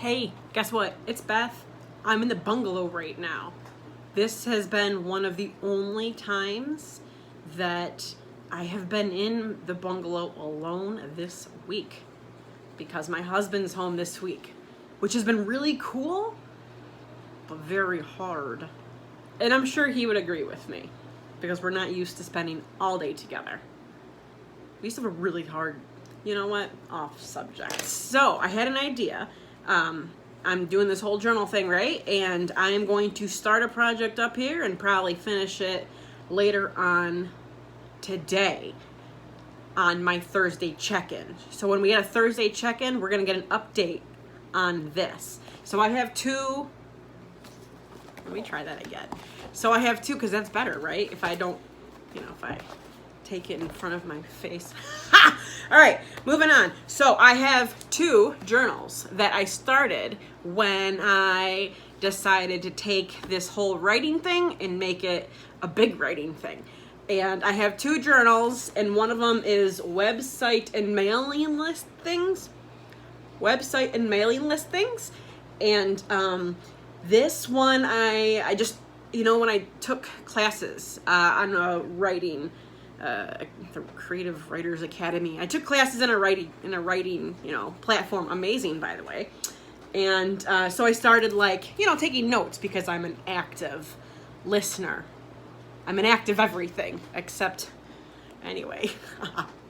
Hey, guess what? It's Beth. I'm in the bungalow right now. This has been one of the only times that I have been in the bungalow alone this week because my husband's home this week, which has been really cool, but very hard. And I'm sure he would agree with me because we're not used to spending all day together. We used to have a really hard, you know what, off subject. So I had an idea. I'm doing this whole journal thing, right? And I am going to start a project up here and probably finish it later on today on my Thursday check-in. So when we get a Thursday check-in, we're going to get an update on this. So I have two. Let me try that again. So I have two, because that's better, right? If I don't, if I take it in front of my face. Ha! All right, moving on. So I have two journals that I started when I decided to take this whole writing thing and make it a big writing thing. And I have two journals, and one of them is website and mailing list things. Website and mailing list things. And this one, I just, when I took classes on writing, the Creative Writers Academy. I took classes in a writing, platform. Amazing, by the way. And so I started taking notes because I'm an active listener. I'm an active everything except, anyway,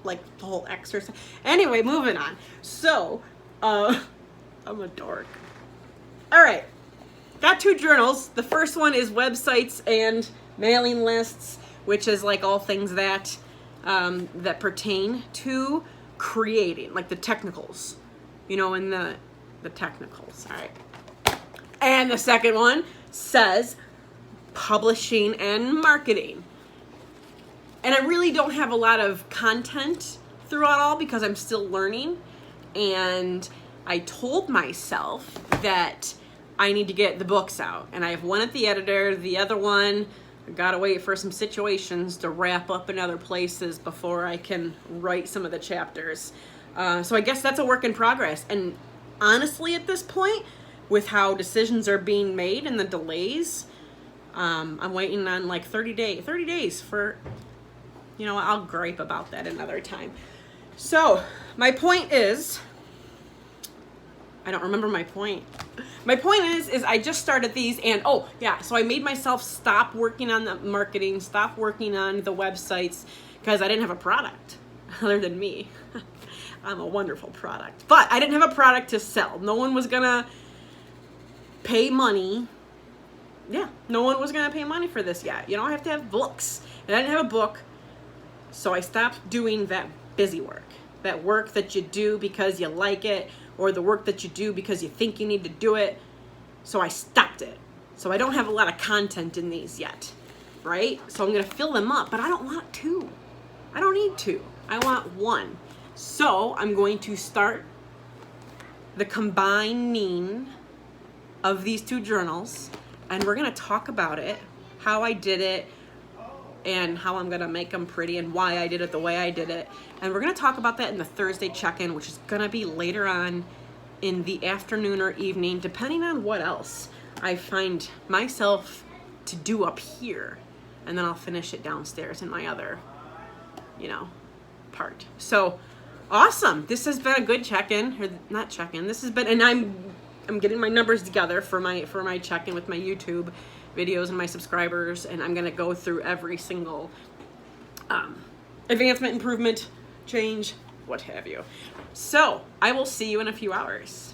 like the whole exercise. Anyway, moving on. So, I'm a dork. All right, got two journals. The first one is websites and mailing lists, which is like all things that that pertain to creating, like the technicals, in the technicals. All right. And the second one says publishing and marketing. And I really don't have a lot of content throughout all because I'm still learning. And I told myself that I need to get the books out. And I have one at the editor, the other one, I gotta wait for some situations to wrap up in other places before I can write some of the chapters. So I guess that's a work in progress. And honestly, at this point, with how decisions are being made and the delays, I'm waiting on like 30 days for, I'll gripe about that another time. So my point is, I don't remember my point. My point is I just started these and, so I made myself stop working on the marketing, stop working on the websites because I didn't have a product other than me. I'm a wonderful product. But I didn't have a product to sell. No one was going to pay money. Yeah, no one was going to pay money for this yet. I have to have books. And I didn't have a book, so I stopped doing that busy work. That work that you do because you like it, or the work that you do because you think you need to do it. So I stopped it. So I don't have a lot of content in these yet, right? So I'm going to fill them up, but I don't want two. I don't need two. I want one. So I'm going to start the combining of these two journals, and we're going to talk about it, how I did it, and how I'm going to make them pretty and why I did it the way I did it. And we're going to talk about that in the Thursday check-in, which is going to be later on in the afternoon or evening, depending on what else I find myself to do up here. And then I'll finish it downstairs in my other, part. So, awesome. This has been a good check-in, or not check-in. This has been, and I'm getting my numbers together for my check-in with my YouTube videos and my subscribers, and I'm going to go through every single advancement, improvement, change, what have you. So I will see you in a few hours.